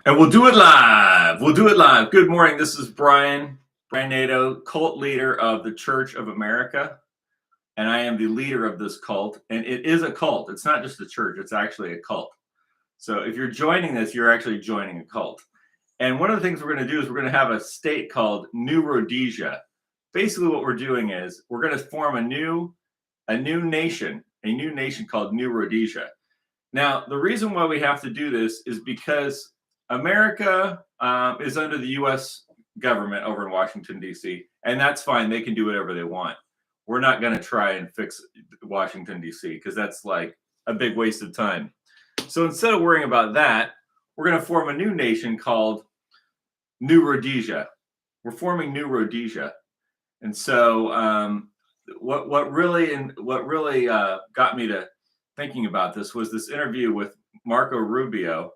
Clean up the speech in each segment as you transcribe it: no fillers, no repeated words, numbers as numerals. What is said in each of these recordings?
And we'll do it live. We'll do it live. Good morning. This is Brian Nato, cult leader of the Church of America. And I am the leader of this cult. And it is a cult. It's not just a church, it's actually a cult. So if you're joining this, you're actually joining a cult. And one of the things we're going to do is we're going to have a state called New Rhodesia. Basically, what we're doing is we're going to form a new nation called New Rhodesia. Now, the reason why we have to do this is because America is under the U.S. government over in Washington, D.C., and that's fine. They can do whatever they want. We're not going to try and fix Washington, D.C., because that's like a big waste of time. So instead of worrying about that, we're going to form a new nation called New Rhodesia. We're forming New Rhodesia. And so what really got me to thinking about this was this interview with Marco Rubio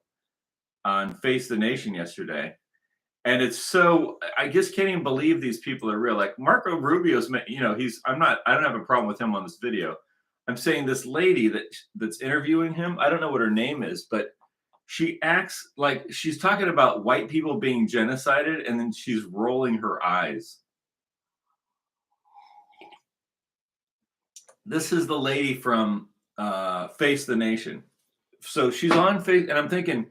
on Face the Nation yesterday. And it's so, I just can't even believe these people are real. Like Marco Rubio's, I don't have a problem with him on this video. I'm saying this lady that's interviewing him, I don't know what her name is, but she acts like she's talking about white people being genocided, and then she's rolling her eyes. This is the lady from Face the Nation. So she's on Face, and I'm thinking,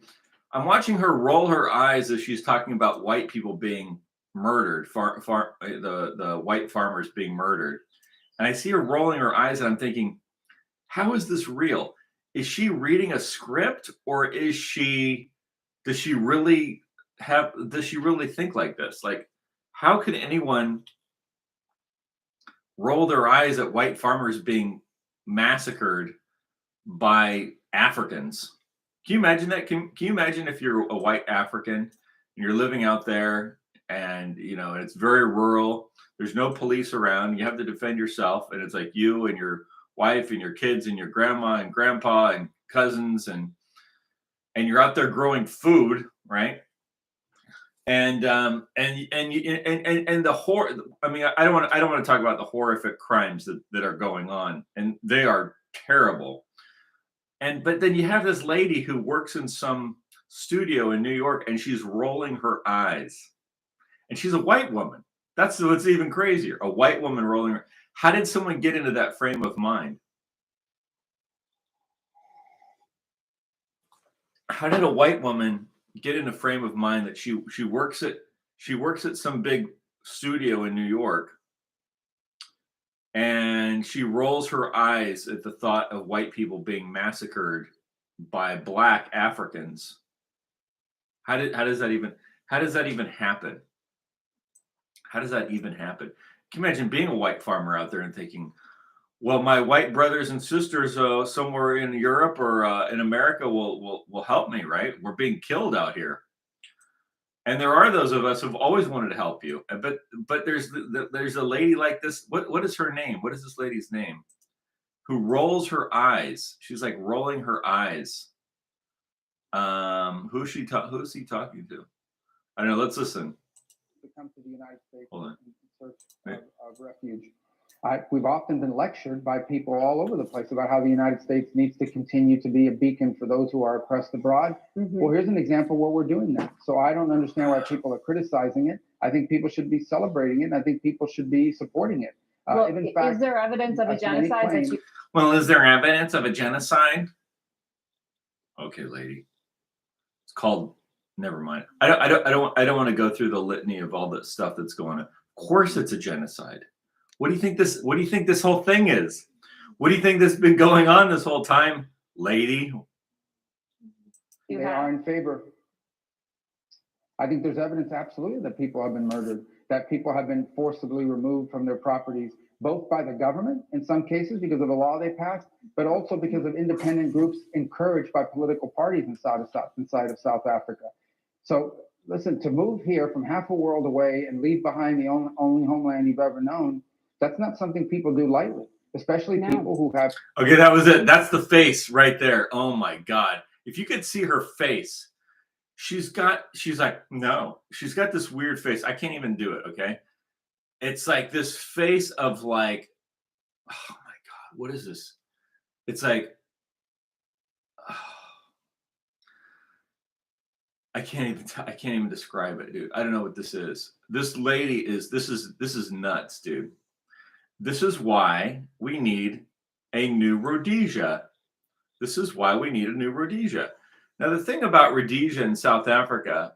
I'm watching her roll her eyes as she's talking about white people being murdered, the white farmers being murdered. And I see her rolling her eyes, and I'm thinking, how is this real? Is she reading a script, or does she really think like this? Like, how could anyone roll their eyes at white farmers being massacred by Africans? Can you imagine that? Can you imagine if you're a white African and you're living out there, and it's very rural, there's no police around, you have to defend yourself, and it's like you and your wife and your kids and your grandma and grandpa and cousins, and you're out there growing food, right? And the horror. I mean, I don't want to talk about the horrific crimes that are going on, and they are terrible. But then you have this lady who works in some studio in New York, and she's rolling her eyes, and she's a white woman. That's what's even crazier. A white woman rolling her. How did someone get into that frame of mind? How did a white woman get in a frame of mind that she works at some big studio in New York, and she rolls her eyes at the thought of white people being massacred by black Africans? How does that even happen? How does that even happen? Can you imagine being a white farmer out there and thinking, well, my white brothers and sisters somewhere in Europe or in America will help me, right? We're being killed out here. And there are those of us who've always wanted to help you. But there's a lady like this. What is her name? What is this lady's name? Who rolls her eyes. She's like rolling her eyes. Who's he talking to? I don't know. Let's listen. To come to the United States in search of refuge. We've often been lectured by people all over the place about how the United States needs to continue to be a beacon for those who are oppressed abroad. Mm-hmm. Well, here's an example where we're doing that. So I don't understand why people are criticizing it. I think people should be celebrating it, and I think people should be supporting it. Well, in fact, is there evidence of a genocide? Well, is there evidence of a genocide? Okay, lady. It's called. Never mind. I don't want to go through the litany of all the stuff that's going on. Of course, it's a genocide. What do you think this whole thing is? What do you think that's been going on this whole time, lady? They are in favor. I think there's evidence, absolutely, that people have been murdered, that people have been forcibly removed from their properties, both by the government in some cases because of the law they passed, but also because of independent groups encouraged by political parties inside of South Africa. So listen, to move here from half a world away and leave behind the only homeland you've ever known, that's not something people do lightly, especially people who have. Okay, that was it. That's the face right there. Oh my God. If you could see her face, she's got this weird face. I can't even do it. Okay. It's like this face of like, oh my God, what is this? It's like, I can't even describe it, dude. I don't know what this is. This lady is this is nuts, dude. This is why we need a new Rhodesia. This is why we need a new Rhodesia. Now, the thing about Rhodesia in South Africa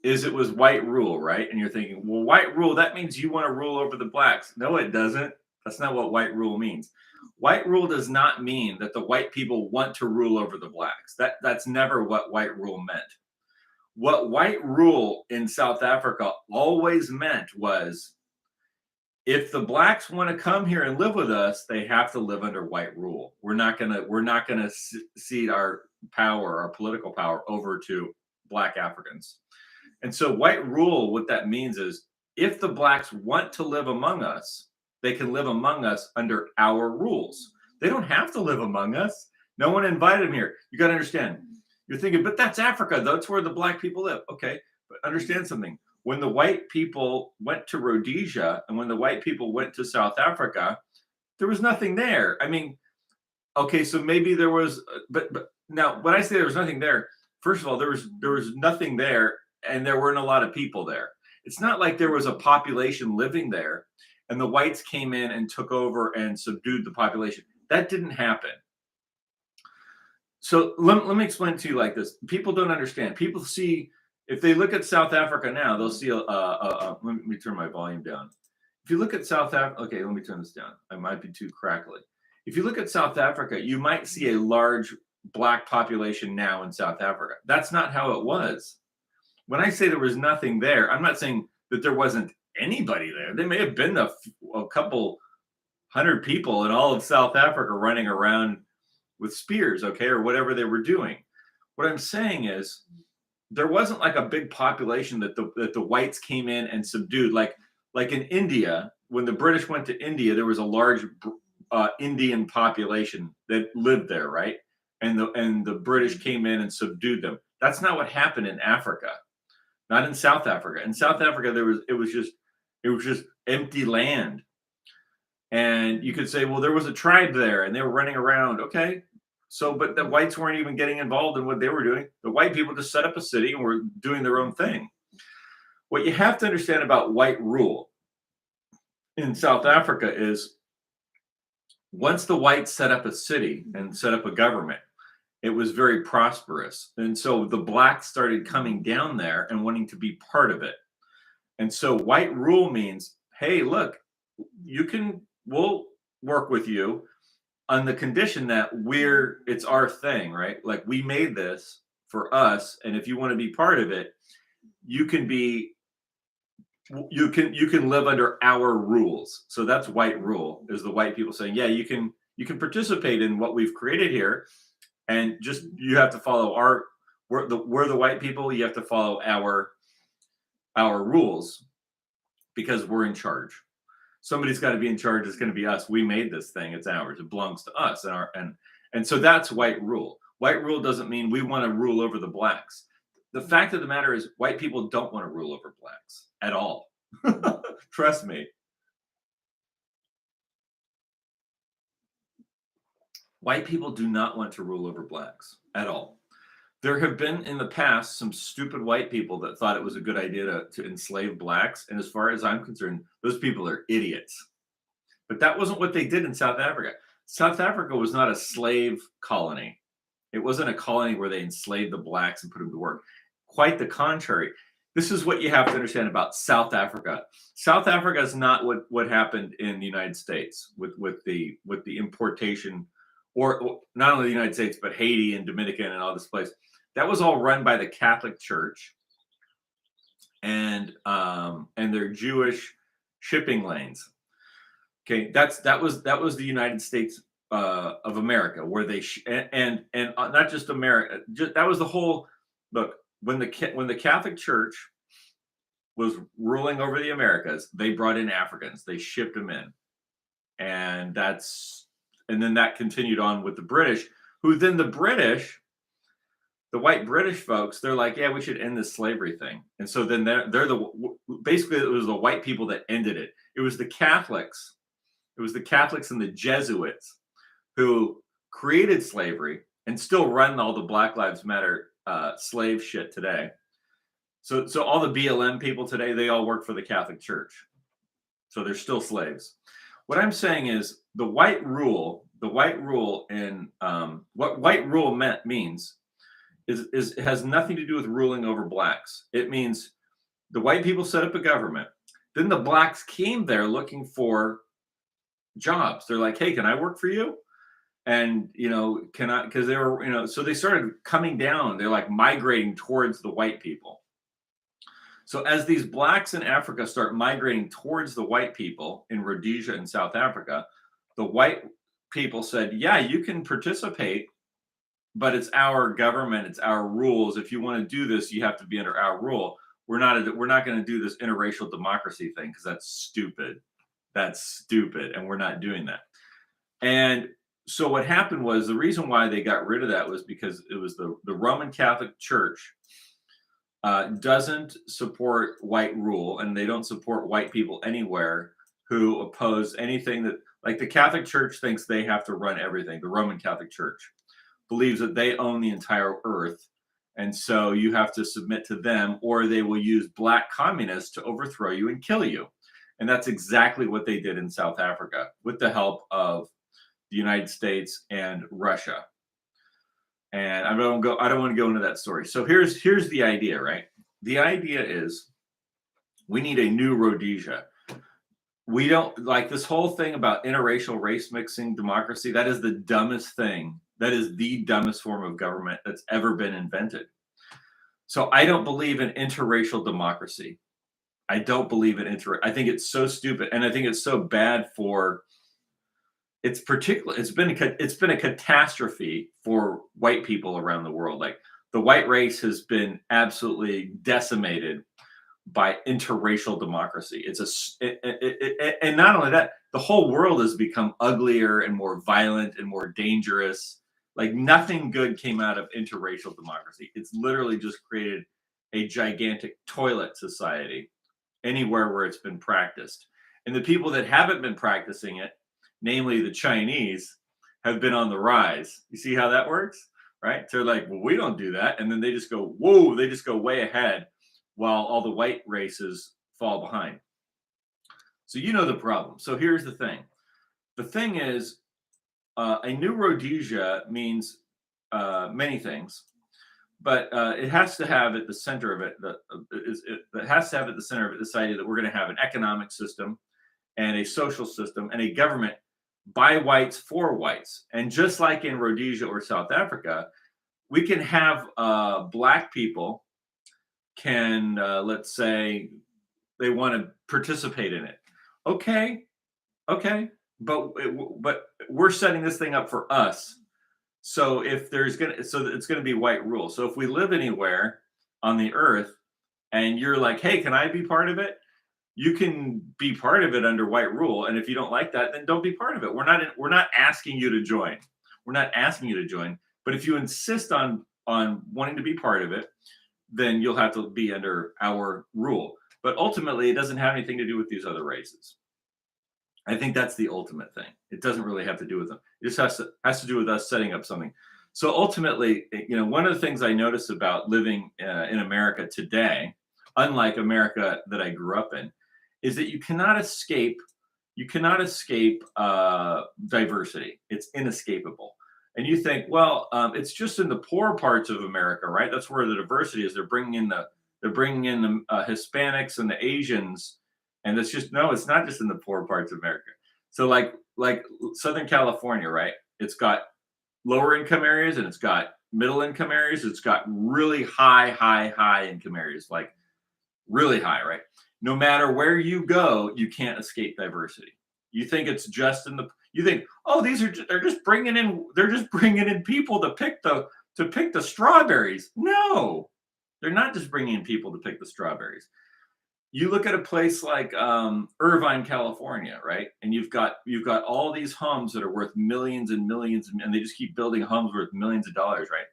is it was white rule, right? And you're thinking, well, white rule, that means you want to rule over the blacks. No, it doesn't. That's not what white rule means. White rule does not mean that the white people want to rule over the blacks. That's never what white rule meant. What white rule in South Africa always meant was if the blacks want to come here and live with us, they have to live under white rule. We're not gonna cede our power, our political power, over to black Africans. And so white rule, what that means is if the blacks want to live among us, they can live among us under our rules. They don't have to live among us. No one invited them here. You got to understand. You're thinking, but that's Africa. That's where the black people live. Okay, but understand something. When the white people went to Rhodesia and when the white people went to South Africa, there was nothing there. I mean, okay, so maybe there was, but now when I say there was nothing there, first of all, there was nothing there, and there weren't a lot of people there. It's not like there was a population living there, and the whites came in and took over and subdued the population. That didn't happen. So let me explain to you like this. People don't understand. People see, if they look at South Africa now, they'll see let me turn my volume down. If you look at South Africa, okay, let me turn this down. I might be too crackly. If you look at South Africa, you might see a large black population now in South Africa. That's not how it was. When I say there was nothing there, I'm not saying that there wasn't anybody there. There may have been a couple hundred people in all of South Africa running around with spears, okay, or whatever they were doing. What I'm saying is there wasn't like a big population that the whites came in and subdued. Like in India, when the British went to India, there was a large Indian population that lived there, right? And the British came in and subdued them. That's not what happened in Africa. Not in South Africa. In South Africa, it was just empty land. And you could say, well, there was a tribe there and they were running around. Okay. So, but the whites weren't even getting involved in what they were doing. The white people just set up a city and were doing their own thing. What you have to understand about white rule in South Africa is once the whites set up a city and set up a government, it was very prosperous. And so the blacks started coming down there and wanting to be part of it. And so white rule means, hey, look, we'll work with you on the condition that it's our thing, right? Like we made this for us. And if you want to be part of it, you can live under our rules. So that's white rule, is the white people saying, yeah, you can participate in what we've created here. And just, you have to follow we're the white people, you have to follow our rules because we're in charge. Somebody's got to be in charge. It's going to be us. We made this thing. It's ours. It belongs to us. And so that's white rule. White rule doesn't mean we want to rule over the blacks. The fact of the matter is white people don't want to rule over blacks at all. Trust me. White people do not want to rule over blacks at all. There have been in the past some stupid white people that thought it was a good idea to enslave blacks. And as far as I'm concerned, those people are idiots. But that wasn't what they did in South Africa. South Africa was not a slave colony. It wasn't a colony where they enslaved the blacks and put them to work. Quite the contrary. This is what you have to understand about South Africa. South Africa is not what happened in the United States with the importation, or not only the United States, but Haiti and Dominican and all this place. That was all run by the Catholic Church and their Jewish shipping lanes. Okay, that was the United States of America, where they and not just America. That was the whole. Look, when the Catholic Church was ruling over the Americas, they brought in Africans. They shipped them in, and then that continued on with the British, who then the white British folks, they're like, yeah, we should end this slavery thing. And so then basically it was the white people that ended it. It was the Catholics. It was the Catholics and the Jesuits who created slavery and still run all the Black Lives Matter slave shit today. So all the BLM people today, they all work for the Catholic Church. So they're still slaves. What I'm saying is the white rule in what white rule means is it has nothing to do with ruling over blacks. It means the white people set up a government. Then the blacks came there looking for jobs. They're like, hey, can I work for you? And, can I, because they were, so they started coming down. They're like migrating towards the white people. So as these blacks in Africa start migrating towards the white people in Rhodesia and South Africa, the white people said, yeah, you can participate, but it's our government, it's our rules. If you want to do this, you have to be under our rule. We're not going to do this interracial democracy thing because that's stupid. That's stupid, and we're not doing that. And so what happened was the reason why they got rid of that was because it was the Roman Catholic Church doesn't support white rule, and they don't support white people anywhere who oppose anything that, like, the Catholic Church thinks they have to run everything. The Roman Catholic Church believes that they own the entire earth, and so you have to submit to them, or they will use black communists to overthrow you and kill you. And that's exactly what they did in South Africa with the help of the United States and Russia. And I don't want to go into that story. So here's the idea, right? The idea is we need a new Rhodesia. We don't like this whole thing about interracial race mixing democracy. That is the dumbest thing. That is the dumbest form of government that's ever been invented. So I don't believe in interracial democracy. I don't believe in I think it's so stupid, and I think it's so bad for. It's been a catastrophe for white people around the world. Like, the white race has been absolutely decimated by interracial democracy. And not only that, the whole world has become uglier and more violent and more dangerous. Like, nothing good came out of interracial democracy. It's literally just created a gigantic toilet society anywhere where it's been practiced. And the people that haven't been practicing it, namely the Chinese, have been on the rise. You see how that works, right? So they're like, well, we don't do that. And then they just go, whoa, they just go way ahead while all the white races fall behind. So you know the problem. So here's the thing. The thing is, a new Rhodesia means many things, but it has to have at the center of it, it has to have at the center of it this idea that we're going to have an economic system and a social system and a government by whites for whites. And just like in Rhodesia or South Africa, we can have black people can, let's say, they want to participate in it. Okay, but we're setting this thing up for us. So if it's going to be white rule. So if we live anywhere on the earth and you're like, hey, can I be part of it? You can be part of it under white rule. And if you don't like that, then don't be part of it. We're not asking you to join. We're not asking you to join. But if you insist on wanting to be part of it, then you'll have to be under our rule. But ultimately, it doesn't have anything to do with these other races. I think that's the ultimate thing. It doesn't really have to do with them. It just has to do with us setting up something. So ultimately, one of the things I notice about living in America today, unlike America that I grew up in, is that you cannot escape diversity. It's inescapable. And you think, well, it's just in the poor parts of America, right? That's where the diversity is. They're bringing in the Hispanics and the Asians, and it's not just in the poor parts of America. So like Southern California, right? It's got lower income areas and it's got middle income areas. It's got really high income areas, like really high, right? No matter where you go, you can't escape diversity. You think it's just you think, oh, they're just bringing in people to pick the strawberries. No, they're not just bringing in people to pick the strawberries. You look at a place like Irvine, California, right? And you've got all these homes that are worth millions and millions, and they just keep building homes worth millions of dollars, right?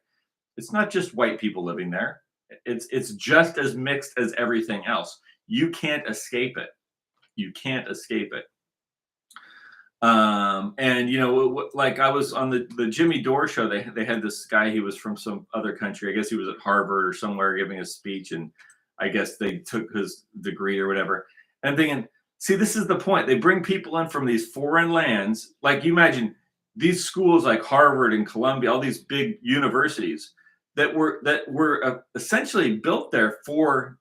It's not just white people living there. It's just as mixed as everything else. You can't escape it. You can't escape it. And like I was on the Jimmy Dore show, they had this guy, he was from some other country. I guess he was at Harvard or somewhere giving a speech, and I guess they took his degree or whatever. And I'm thinking, see, this is the point. They bring people in from these foreign lands. Like you imagine these schools like Harvard and Columbia, all these big universities that were essentially built there for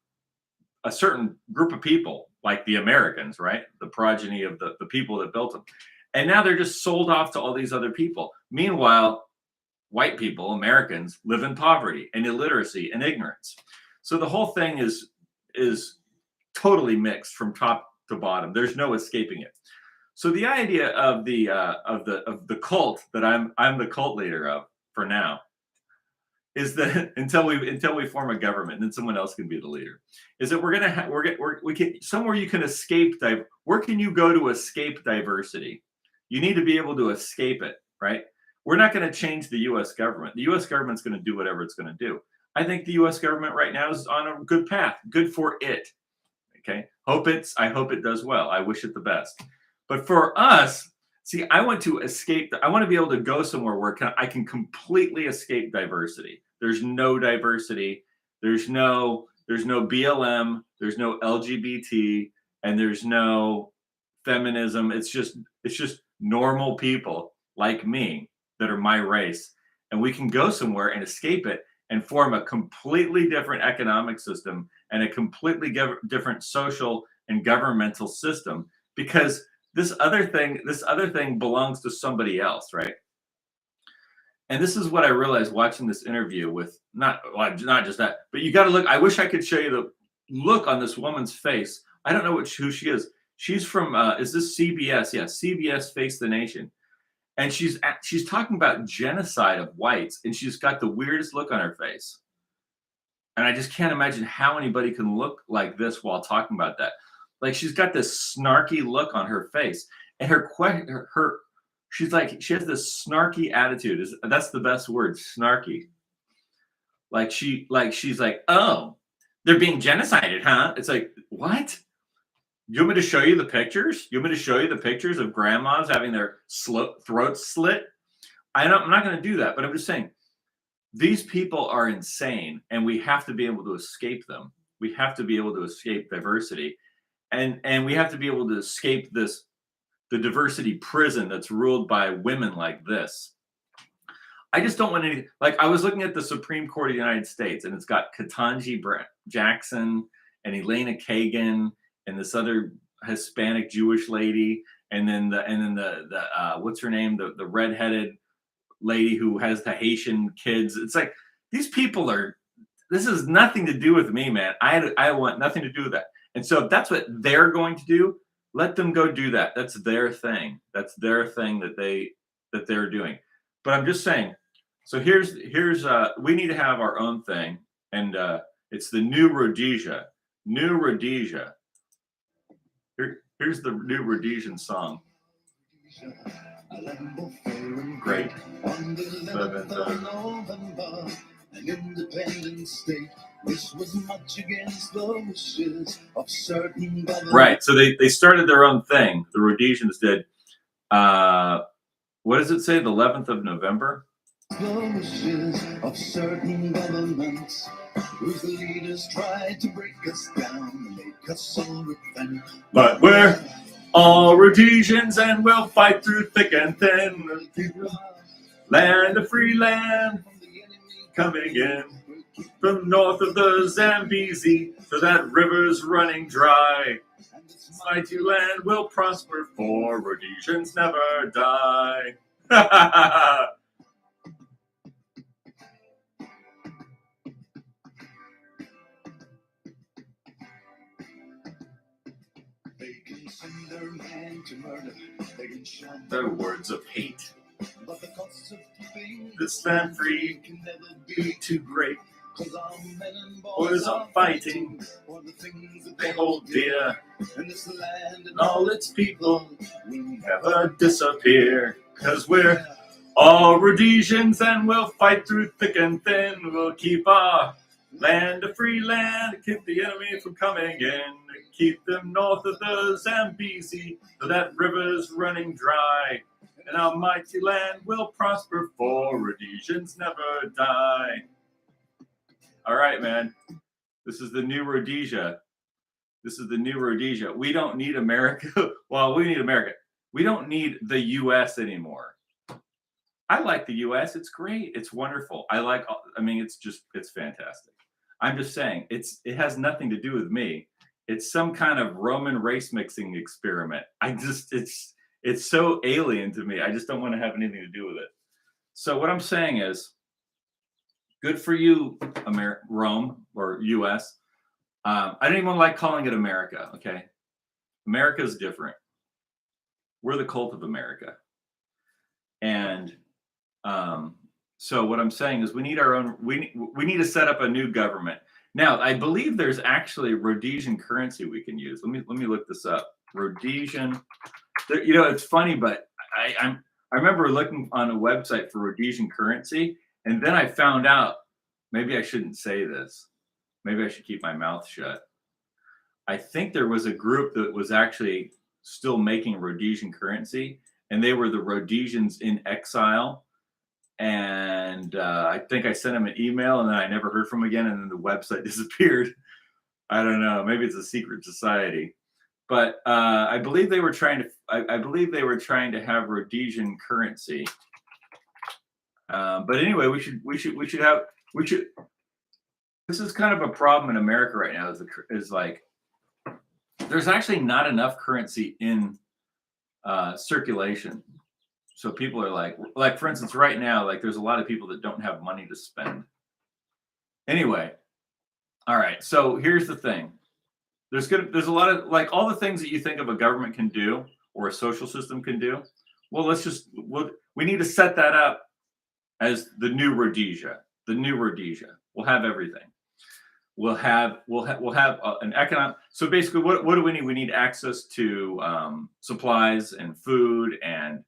a certain group of people, like the Americans, right? The progeny of the people that built them. And now they're just sold off to all these other people. Meanwhile, white people, Americans, live in poverty and illiteracy and ignorance. So the whole thing is totally mixed from top to bottom. There's no escaping it. So the idea of the cult that I'm the cult leader of for now is that until we form a government, then someone else can be the leader. Is that we can somewhere you can escape. Where can you go to escape diversity? You need to be able to escape it, right? We're not going to change the U.S. government. The U.S. government's going to do whatever it's going to do. I think the U.S. government right now is on a good path. Good for it. Okay. I hope it does well. I wish it the best. But for us, see, I want to escape. I want to be able to go somewhere where I can completely escape diversity. There's no diversity. There's no BLM. There's no LGBT, and there's no feminism. It's just normal people like me that are my race, and we can go somewhere and escape it and form a completely different economic system and a completely different social and governmental system, because this other thing belongs to somebody else, right? And this is what I realized watching this interview with not just that, but you got to look. I wish I could show you the look on this woman's face. I don't know who she is. She's from is this CBS? Yeah, CBS Face the Nation. And she's talking about genocide of whites, and she's got the weirdest look on her face. And I just can't imagine how anybody can look like this while talking about that. Like, she's got this snarky look on her face, and she has this snarky attitude. That's the best word, snarky. She's like, oh, they're being genocided, huh? It's like, what? You want me to show you the pictures? You want me to show you the pictures of grandmas having their throats slit? I'm not going to do that, but I'm just saying these people are insane, and we have to be able to escape them. We have to be able to escape diversity, and we have to be able to escape the diversity prison that's ruled by women like this. I just don't want any. Like, I was looking at the Supreme Court of the United States, and it's got Ketanji Jackson and Elena Kagan and this other Hispanic Jewish lady, and then the what's her name, the redheaded lady who has the Haitian kids. It's like, these people are. This has nothing to do with me, man. I want nothing to do with that. And so if that's what they're going to do, let them go do that. That's their thing. That's their thing that they're doing. But I'm just saying. So here's we need to have our own thing, and it's the new Rhodesia. New Rhodesia. Here's the new Rhodesian song. Great. 11th of November, an independent state, which was much against the wishes of certain government. Right. So they started their own thing. The Rhodesians did. What does it say? The 11th of November? The wishes of certain governments, whose leaders tried to break us down and make us all repent. But we're all Rhodesians, and we'll fight through thick and thin. Land, a free land, coming in from north of the Zambezi, so that river's running dry. Mighty land will prosper, for Rhodesians never die. They can send their man to murder. They can shout their words of hate. But the cost of keeping this land free can never be too great. 'Cause our men and boys are fighting for the things that they hold dear. And this land and all its people will never disappear. 'Cause we're all Rhodesians, and we'll fight through thick and thin. We'll keep our land a free land, keep the enemy from coming in. Keep them north of the Zambezi, so that river's running dry. And our mighty land will prosper, for Rhodesians never die. All right, man. This is the new Rhodesia. This is the new Rhodesia. We don't need America. Well, we need America. We don't need the U.S. anymore. I like the U.S. It's great. It's wonderful. I mean, it's fantastic. I'm just saying, it has nothing to do with me. It's some kind of Roman race mixing experiment. It's so alien to me. I just don't want to have anything to do with it. So what I'm saying is, good for you, Rome or U.S. I don't even like calling it America. Okay, America is different. We're the cult of America, and so what I'm saying is we need our own. We need to set up a new government. Now, I believe there's actually Rhodesian currency we can use. Let me look this up. Rhodesian. You know, it's funny, but I remember looking on a website for Rhodesian currency, and then I found out maybe I shouldn't say this. Maybe I should keep my mouth shut. I think there was a group that was actually still making Rhodesian currency, and they were the Rhodesians in exile. And I think I sent them an email, and then I never heard from them again, and then the website disappeared. I don't know. Maybe it's a secret society. But I believe they were trying to. I believe they were trying to have Rhodesian currency. But anyway, we should have. This is kind of a problem in America right now. Is like there's actually not enough currency in circulation. So people are like for instance, right now, like there's a lot of people that don't have money to spend. Anyway, all right. So here's the thing. There's a lot of like all the things that you think of a government can do or a social system can do. Well, we need to set that up as the new Rhodesia. The new Rhodesia. We'll have everything. We'll have an economic. So basically, what do we need? We need access to supplies and food and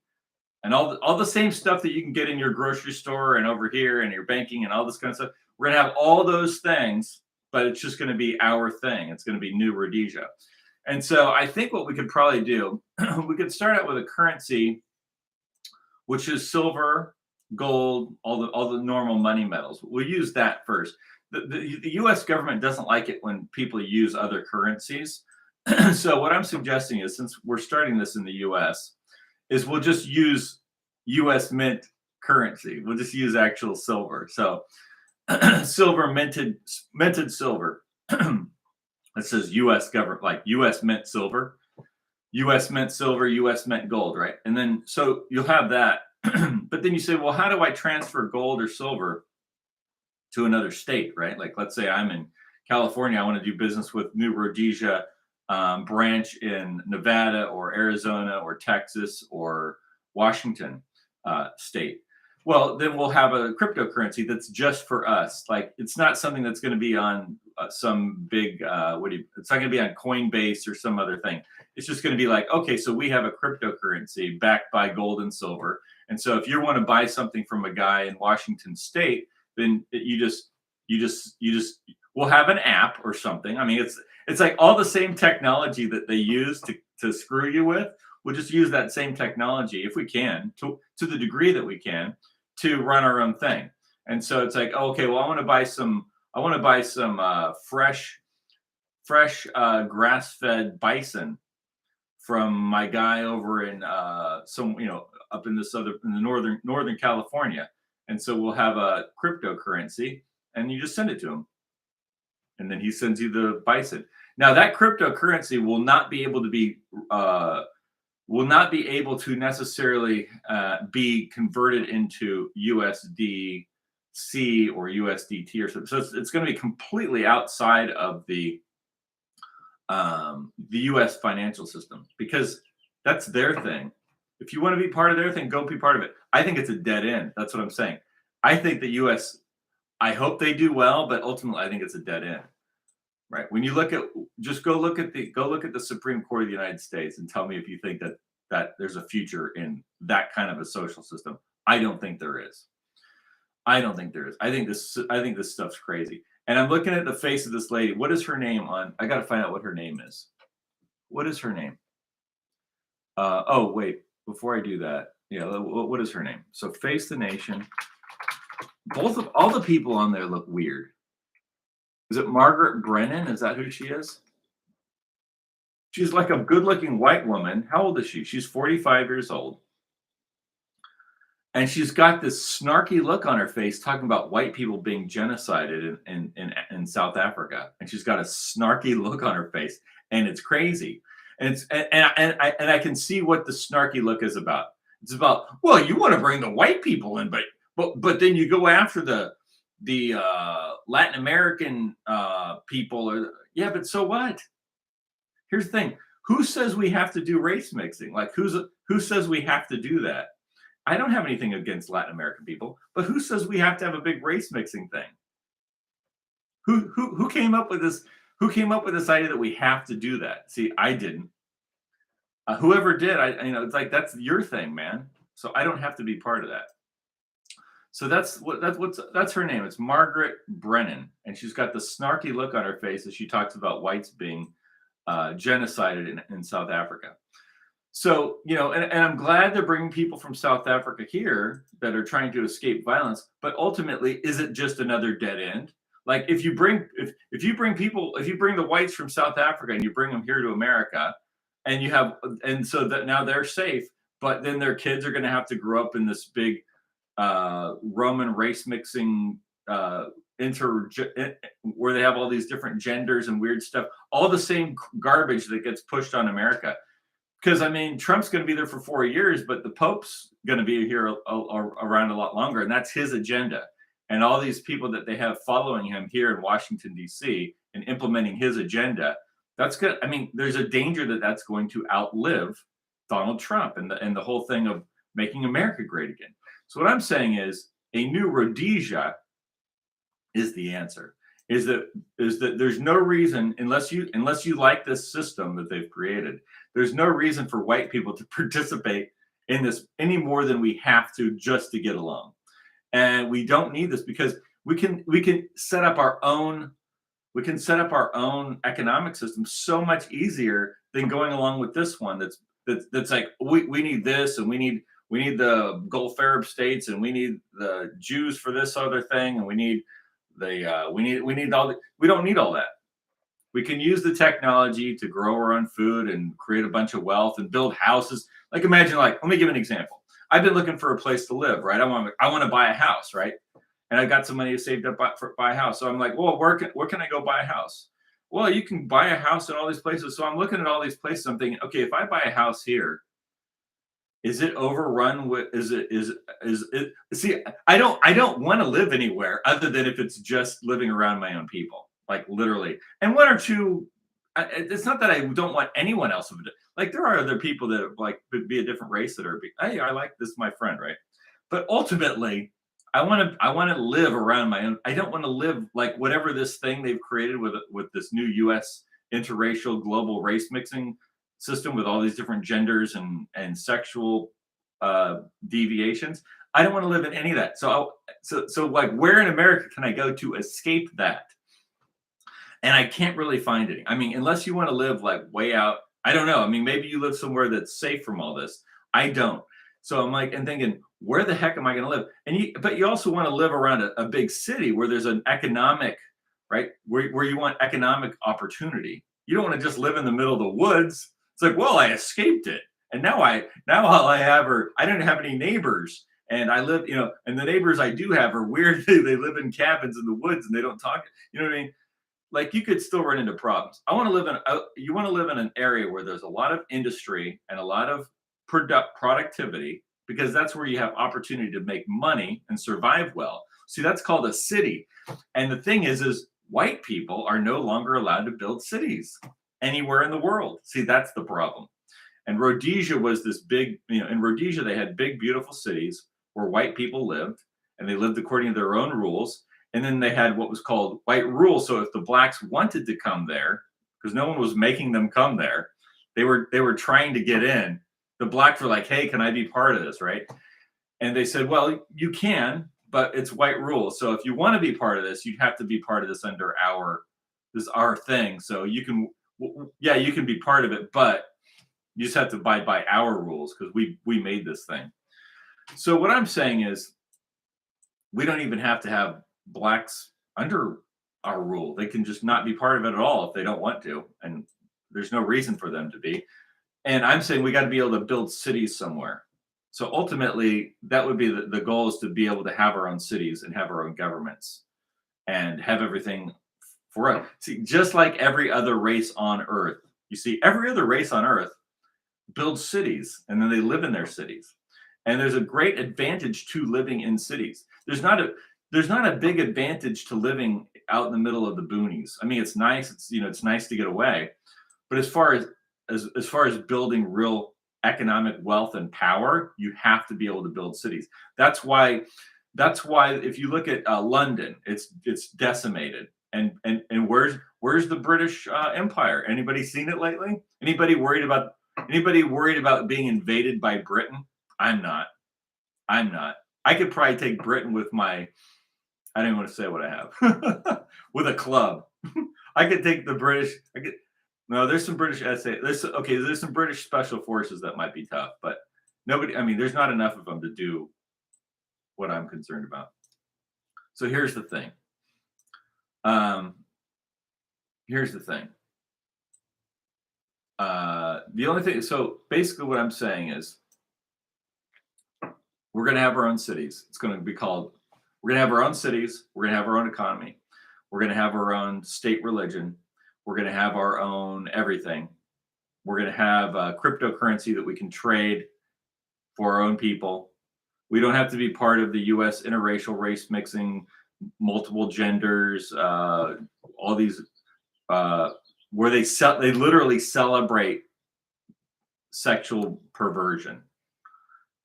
all the same stuff that you can get in your grocery store and over here and your banking and all this kind of stuff. We're gonna have all those things, but it's just going to be our thing. It's going to be new Rhodesia. And so I think what we could probably do, we could start out with a currency, which is silver, gold, all the normal money metals. We'll use that first. The U.S. government doesn't like it when people use other currencies. So what I'm suggesting is, since we're starting this in the U.S., is we'll just use U.S. mint currency. We'll just use actual silver. So silver, minted silver. It says U.S. government, like U.S. mint silver, U.S. mint silver, U.S. mint gold, right? And then so you'll have that. But then you say, well, how do I transfer gold or silver to another state, right? Like, let's say I'm in California, I want to do business with New Rhodesia branch in Nevada or Arizona or Texas or Washington state. Well, then we'll have a cryptocurrency that's just for us. Like, it's not something that's going to be on some big, it's not going to be on Coinbase or some other thing. It's just going to be like, okay, so we have a cryptocurrency backed by gold and silver. And so if you want to buy something from a guy in Washington state, then we'll have an app or something. I mean, it's like all the same technology that they use to screw you with. We'll just use that same technology if we can, to the degree that we can, to run our own thing. And so it's like, okay, well, I want to buy some fresh grass-fed bison from my guy over in up in the northern California. And so we'll have a cryptocurrency, and you just send it to him, and then he sends you the bison. Now that cryptocurrency will not be able to necessarily be converted into USDC or USDT or something. So it's going to be completely outside of the U.S. financial system, because that's their thing. If you want to be part of their thing, go be part of it. I think it's a dead end. That's what I'm saying. I think the U.S., I hope they do well, but ultimately I think it's a dead end. Right? When you look at, just go look at the Supreme Court of the United States and tell me if you think that there's a future in that kind of a social system. I don't think there is. I think this stuff's crazy. And I'm looking at the face of this lady. What is her name on? I got to find out what her name is. What is her name? Oh, wait. Before I do that, what is her name? So Face the Nation. All the people on there look weird. Is it Margaret Brennan? Is that who she is? She's like a good-looking white woman. How old is she? She's 45 years old. And she's got this snarky look on her face talking about white people being genocided in South Africa. And she's got a snarky look on her face, and it's crazy. And I can see what the snarky look is about. It's about, well, you want to bring the white people in, but then you go after the Latin American people. Yeah, but so what? Here's the thing. Who says we have to do race mixing? Like who says we have to do that? I don't have anything against Latin American people, but who says we have to have a big race mixing thing? Who came up with this? Who came up with this idea that we have to do that? See, I didn't. Whoever did, it's like that's your thing, man. So I don't have to be part of that. So that's her name. It's Margaret Brennan, and she's got the snarky look on her face as she talks about whites being genocided in South Africa. So, and I'm glad they're bringing people from South Africa here that are trying to escape violence. But ultimately, is it just another dead end? Like if you bring the whites from South Africa and you bring them here to America, and so that now they're safe, but then their kids are going to have to grow up in this big Roman race mixing where they have all these different genders and weird stuff, all the same garbage that gets pushed on America. Because Trump's going to be there for 4 years, but the Pope's going to be here around a lot longer, and that's his agenda. And all these people that they have following him here in Washington D.C. and implementing his agenda, that's good. There's a danger that that's going to outlive Donald Trump and the whole thing of making America great again. So what I'm saying is a new Rhodesia is the answer. Is that there's no reason, unless you like this system that they've created, there's no reason for white people to participate in this any more than we have to just to get along. And we don't need this because we can set up our own economic system so much easier than going along with this one that's like we need this, and we need the Gulf Arab states, and we need the Jews for this other thing, and we need we don't need all that. We can use the technology to grow our own food and create a bunch of wealth and build houses. Like imagine, let me give an example. I've been looking for a place to live, right? I want to buy a house, right? And I got some money saved up for buy a house. So I'm like, well, where can I go buy a house? Well, you can buy a house in all these places. So I'm looking at all these places. I'm thinking, okay, if I buy a house here, is it overrun with? Is it? See, I don't want to live anywhere other than if it's just living around my own people, like literally. And one or two. It's not that I don't want anyone else. Like there are other people that like be a different race that are. Hey, I like this, my friend, right? But ultimately, I want to live around my own. I don't want to live like whatever this thing they've created with this new U.S. interracial global race mixing system with all these different genders and sexual deviations. I don't want to live in any of that. So like, where in America can I go to escape that? And I can't really find any. Unless you want to live like way out. I don't know. Maybe you live somewhere that's safe from all this. I don't. So I'm like, and thinking, where the heck am I going to live? But you also want to live around a big city where there's an economic, right? Where you want economic opportunity. You don't want to just live in the middle of the woods. It's like, well, I escaped it, and now all I have I don't have any neighbors, and I live, and the neighbors I do have are weird. They live in cabins in the woods and they don't talk. You know what I mean? Like you could still run into problems. You want to live in an area where there's a lot of industry and a lot of productivity, because that's where you have opportunity to make money and survive well. See, that's called a city. And the thing is white people are no longer allowed to build cities anywhere in the world. See, that's the problem. And Rhodesia was this big, in Rhodesia, they had big, beautiful cities where white people lived, and they lived according to their own rules. And then they had what was called white rule. So if the blacks wanted to come there, because no one was making them come there, they were trying to get in. The blacks were like, hey, can I be part of this, right? And they said, well, you can, but it's white rule. So if you want to be part of this, you'd have to be part of this under our thing. So you can be part of it, but you just have to abide by our rules because we made this thing. So what I'm saying is we don't even have to have blacks under our rule. They can just not be part of it at all if they don't want to, and there's no reason for them to be. And I'm saying we got to be able to build cities somewhere. So ultimately, that would be the goal, is to be able to have our own cities and have our own governments and have everything for us. See, just like every other race on Earth, you see, every other race on Earth builds cities and then they live in their cities. And there's a great advantage to living in cities. There's not a big advantage to living out in the middle of the boonies. I mean, it's nice. It's nice to get away, but as far as building real economic wealth and power, you have to be able to build cities. That's why if you look at London, it's decimated. And where's the British Empire? Anybody seen it lately? Anybody worried about being invaded by Britain? I'm not. I could probably take Britain with I don't even want to say what I have. With a club. I could take the British. No, there's some British essay. There's some British special forces that might be tough, but nobody, I mean, there's not enough of them to do what I'm concerned about. So here's the thing. The only thing, so basically what I'm saying is we're going to have our own cities. It's going to be called, we're going to have our own cities. We're going to have our own economy. We're going to have our own state religion. We're going to have our own everything. We're going to have a cryptocurrency that we can trade for our own people. We don't have to be part of the U.S. interracial race mixing, multiple genders, all these, where they literally celebrate sexual perversion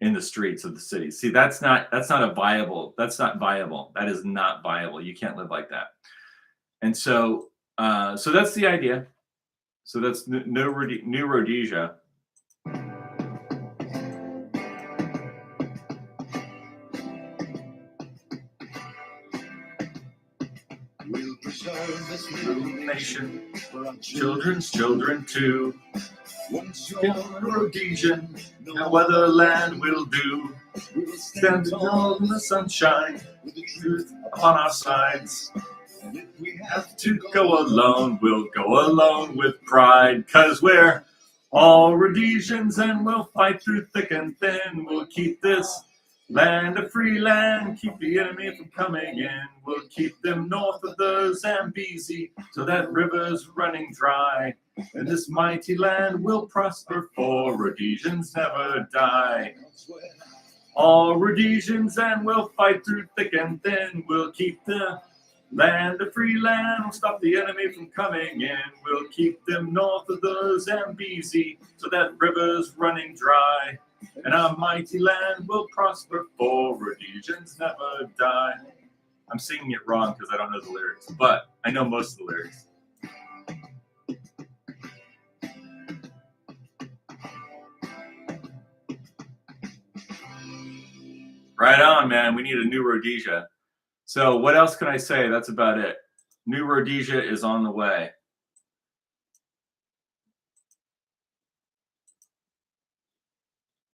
in the streets of the city. See, that's not viable. That is not viable. You can't live like that. And so that's the idea. So that's New Rhodesia. We'll preserve this little Nation for our children's children too. Once you're Rhodesian, no other land will do. we'll Stand tall in the sunshine, with the truth upon our sides. And if we Have to go alone, we'll go alone with pride. 'Cause we're all Rhodesians and we'll fight through thick and thin. We'll keep this land a free land, keep the enemy from coming in. We'll keep them north of the Zambezi, so that river's running dry. And this mighty land will prosper, for Rhodesians never die. All Rhodesians and we'll fight through thick and thin. We'll keep the land a free land, we'll stop the enemy from coming in. We'll keep them north of the Zambezi, so that river's running dry. And our mighty land will prosper, for Rhodesians never die. I'm singing it wrong because I don't know the lyrics, but I know most of the lyrics. Right on, man. We need a new Rhodesia. So what else can I say? That's about it. New Rhodesia is on the way.